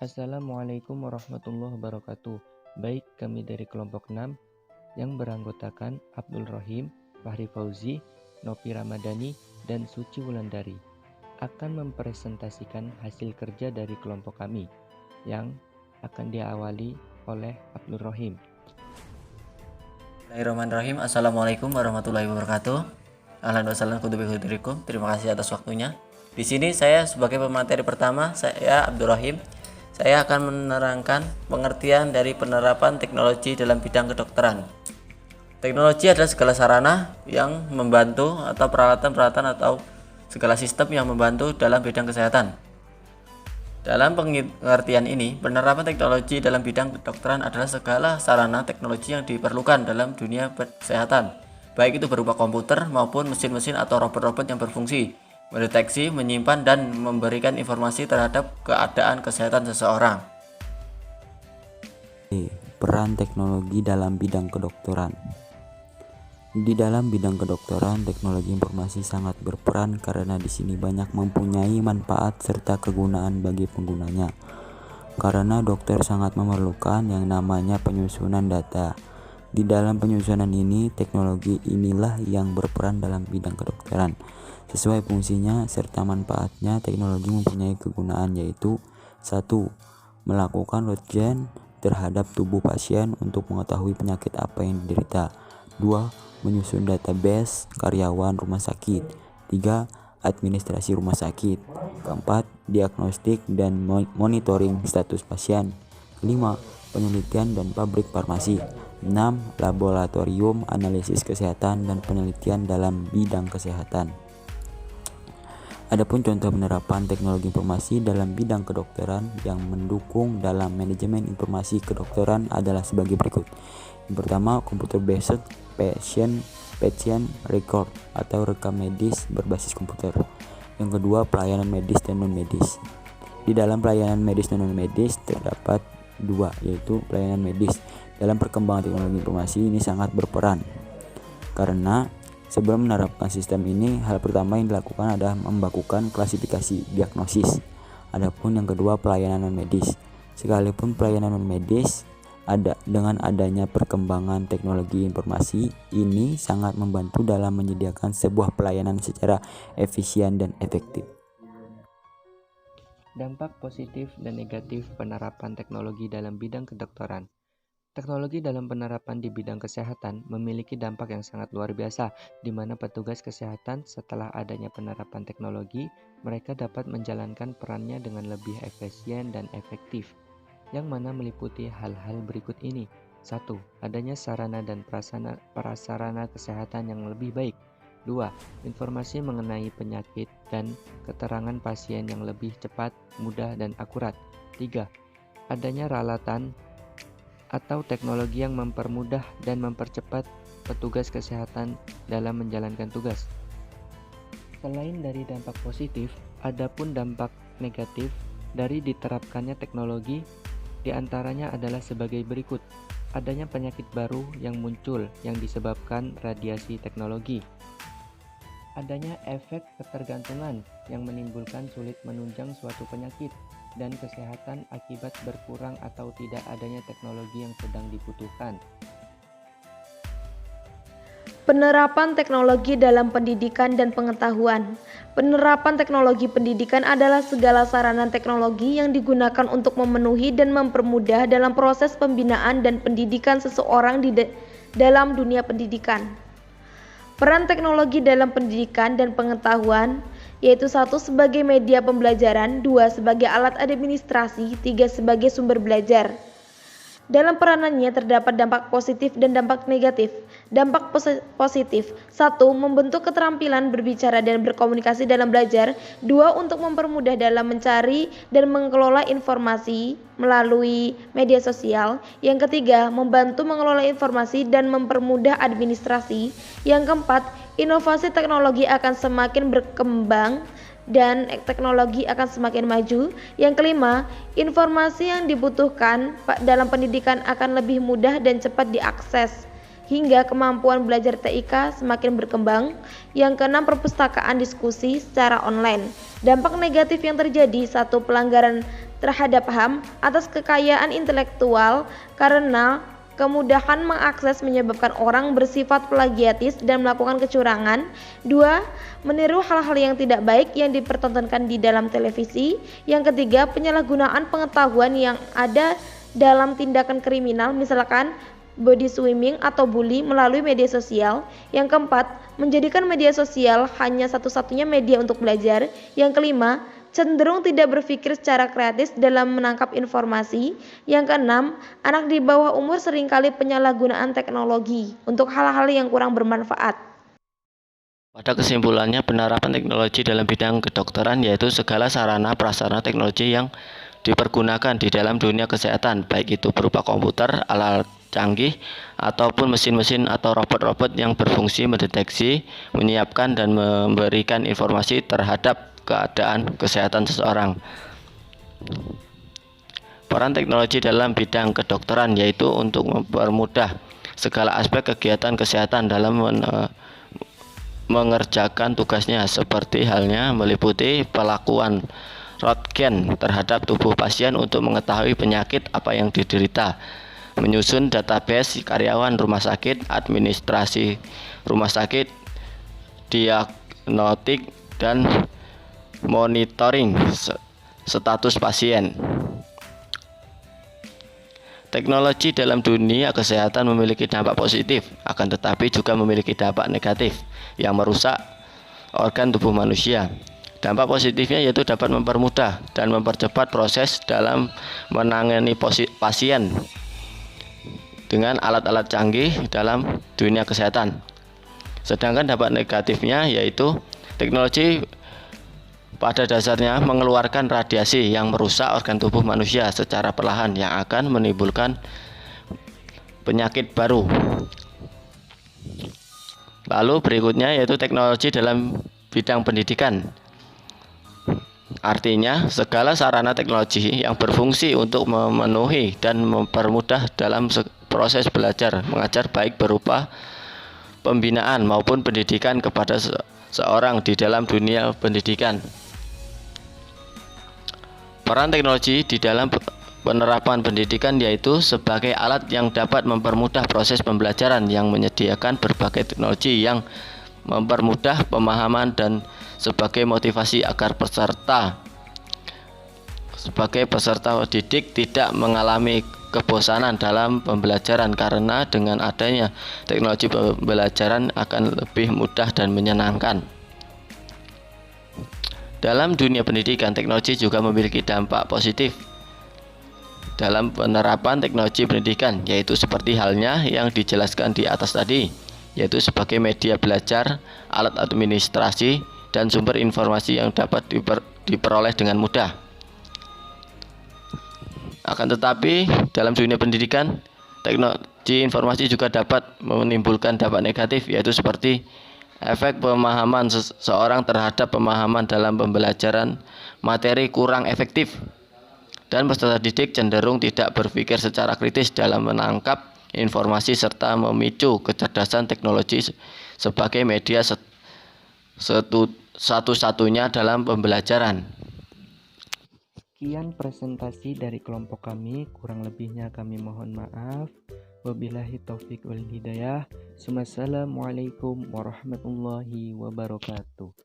Assalamualaikum warahmatullahi wabarakatuh. Baik, kami dari kelompok 6 yang beranggotakan Abdul Rohim, Fahri Fauzi, Nopi Ramadhani, dan Suci Wulandari akan mempresentasikan hasil kerja dari kelompok kami yang akan diawali oleh Abdul Rohim. Bismillahirrahmanirrahim. Assalamualaikum warahmatullahi wabarakatuh. Ahlan wa sahlan khudubikudurikum. Terima kasih atas waktunya. Di sini saya sebagai pemateri pertama, saya Abdul Rahim. Saya akan menerangkan pengertian dari penerapan teknologi dalam bidang kedokteran. Teknologi adalah segala sarana yang membantu atau peralatan-peralatan atau segala sistem yang membantu dalam bidang kesehatan. Dalam pengertian ini, penerapan teknologi dalam bidang kedokteran adalah segala sarana teknologi yang diperlukan dalam dunia kesehatan, baik itu berupa komputer maupun mesin-mesin atau robot-robot yang berfungsi mendeteksi, menyimpan, dan memberikan informasi terhadap keadaan kesehatan seseorang. Peran teknologi dalam bidang kedokteran. Di dalam bidang kedokteran, teknologi informasi sangat berperan karena di sini banyak mempunyai manfaat serta kegunaan bagi penggunanya. Karena dokter sangat memerlukan yang namanya penyusunan data. Di dalam penyusunan ini, teknologi inilah yang berperan dalam bidang kedokteran. Sesuai fungsinya serta manfaatnya, teknologi mempunyai kegunaan yaitu 1. Melakukan röntgen terhadap tubuh pasien untuk mengetahui penyakit apa yang diderita. 2. Menyusun database karyawan rumah sakit. 3. Administrasi rumah sakit. 4. Diagnostik dan monitoring status pasien. 5. Penelitian dan pabrik farmasi. 6. Laboratorium analisis kesehatan dan penelitian dalam bidang kesehatan. Adapun contoh penerapan teknologi informasi dalam bidang kedokteran yang mendukung dalam manajemen informasi kedokteran adalah sebagai berikut. Yang pertama, computer based patient record atau rekam medis berbasis komputer. Yang kedua, pelayanan medis dan non medis. Di dalam pelayanan medis dan non medis terdapat dua, yaitu pelayanan medis. Dalam perkembangan teknologi informasi ini sangat berperan karena sebelum menerapkan sistem ini, hal pertama yang dilakukan adalah membakukan klasifikasi diagnosis. Adapun yang kedua, pelayanan non medis. Sekalipun pelayanan non medis dengan adanya perkembangan teknologi informasi ini sangat membantu dalam menyediakan sebuah pelayanan secara efisien dan efektif. Dampak positif dan negatif penerapan teknologi dalam bidang kedokteran. Teknologi dalam penerapan di bidang kesehatan memiliki dampak yang sangat luar biasa, di mana petugas kesehatan setelah adanya penerapan teknologi, mereka dapat menjalankan perannya dengan lebih efisien dan efektif, yang mana meliputi hal-hal berikut ini. 1. Adanya sarana dan prasarana kesehatan yang lebih baik. 2. Informasi mengenai penyakit dan keterangan pasien yang lebih cepat, mudah, dan akurat. 3. Adanya peralatan atau teknologi yang mempermudah dan mempercepat petugas kesehatan dalam menjalankan tugas. Selain dari dampak positif, ada pun dampak negatif dari diterapkannya teknologi, diantaranya adalah sebagai berikut. Adanya penyakit baru yang muncul yang disebabkan radiasi teknologi. Adanya efek ketergantungan yang menimbulkan sulit menunjang suatu penyakit dan kesehatan akibat berkurang atau tidak adanya teknologi yang sedang dibutuhkan. Penerapan teknologi dalam pendidikan dan pengetahuan. Penerapan teknologi pendidikan adalah segala sarana teknologi yang digunakan untuk memenuhi dan mempermudah dalam proses pembinaan dan pendidikan seseorang dalam dunia pendidikan. Peran teknologi dalam pendidikan dan pengetahuan yaitu 1. Sebagai media pembelajaran, 2. Sebagai alat administrasi, 3. Sebagai sumber belajar. Dalam peranannya terdapat dampak positif dan dampak negatif. Dampak positif: 1. Membentuk keterampilan berbicara dan berkomunikasi dalam belajar. 2. Untuk mempermudah dalam mencari dan mengelola informasi melalui media sosial. Yang ketiga, membantu mengelola informasi dan mempermudah administrasi. Yang keempat, inovasi teknologi akan semakin berkembang dan teknologi akan semakin maju. Yang kelima, informasi yang dibutuhkan dalam pendidikan akan lebih mudah dan cepat diakses hingga kemampuan belajar TIK semakin berkembang. Yang keenam, perpustakaan diskusi secara online. Dampak negatif yang terjadi: 1. Pelanggaran terhadap HAM atas kekayaan intelektual karena kemudahan mengakses menyebabkan orang bersifat plagiatis dan melakukan kecurangan. 2. Meniru hal-hal yang tidak baik yang dipertontonkan di dalam televisi. Yang ketiga, penyalahgunaan pengetahuan yang ada dalam tindakan kriminal, misalkan body shaming atau bully melalui media sosial. Yang keempat, menjadikan media sosial hanya satu-satunya media untuk belajar. Yang kelima, cenderung tidak berpikir secara kreatif dalam menangkap informasi. Yang keenam, anak di bawah umur seringkali penyalahgunaan teknologi untuk hal-hal yang kurang bermanfaat. Pada kesimpulannya, penerapan teknologi dalam bidang kedokteran yaitu segala sarana prasarana teknologi yang dipergunakan di dalam dunia kesehatan, baik itu berupa komputer, alat canggih, ataupun mesin-mesin atau robot-robot yang berfungsi mendeteksi, menyiapkan, dan memberikan informasi terhadap keadaan kesehatan seseorang. Peran teknologi dalam bidang kedokteran yaitu untuk mempermudah segala aspek kegiatan kesehatan dalam mengerjakan tugasnya, seperti halnya meliputi pelakuan röntgen terhadap tubuh pasien untuk mengetahui penyakit apa yang diderita, menyusun database karyawan rumah sakit, administrasi rumah sakit, diagnostik, dan monitoring status pasien. Teknologi dalam dunia kesehatan memiliki dampak positif, akan tetapi juga memiliki dampak negatif yang merusak organ tubuh manusia. Dampak positifnya yaitu dapat mempermudah dan mempercepat proses dalam menangani pasien dengan alat-alat canggih dalam dunia kesehatan. Sedangkan dampak negatifnya yaitu teknologi pada dasarnya mengeluarkan radiasi yang merusak organ tubuh manusia secara perlahan yang akan menimbulkan penyakit baru. Lalu berikutnya yaitu teknologi dalam bidang pendidikan. Artinya segala sarana teknologi yang berfungsi untuk memenuhi dan mempermudah dalam proses belajar mengajar, baik berupa pembinaan maupun pendidikan kepada seorang di dalam dunia pendidikan. Peran teknologi di dalam penerapan pendidikan yaitu sebagai alat yang dapat mempermudah proses pembelajaran yang menyediakan berbagai teknologi yang mempermudah pemahaman dan sebagai motivasi agar peserta didik tidak mengalami kebosanan dalam pembelajaran, karena dengan adanya teknologi pembelajaran akan lebih mudah dan menyenangkan. Dalam dunia pendidikan, teknologi juga memiliki dampak positif dalam penerapan teknologi pendidikan, yaitu seperti halnya yang dijelaskan di atas tadi, yaitu sebagai media belajar, alat administrasi, dan sumber informasi yang dapat diperoleh dengan mudah. Akan tetapi, dalam dunia pendidikan, teknologi informasi juga dapat menimbulkan dampak negatif, yaitu seperti efek pemahaman seseorang terhadap pemahaman dalam pembelajaran materi kurang efektif, dan peserta didik cenderung tidak berpikir secara kritis dalam menangkap informasi serta memicu kecerdasan teknologi sebagai media satu-satunya dalam pembelajaran. Sekian presentasi dari kelompok kami, kurang lebihnya kami mohon maaf. Wabillahi taufik wal hidayah. Assalamualaikum warahmatullahi wabarakatuh.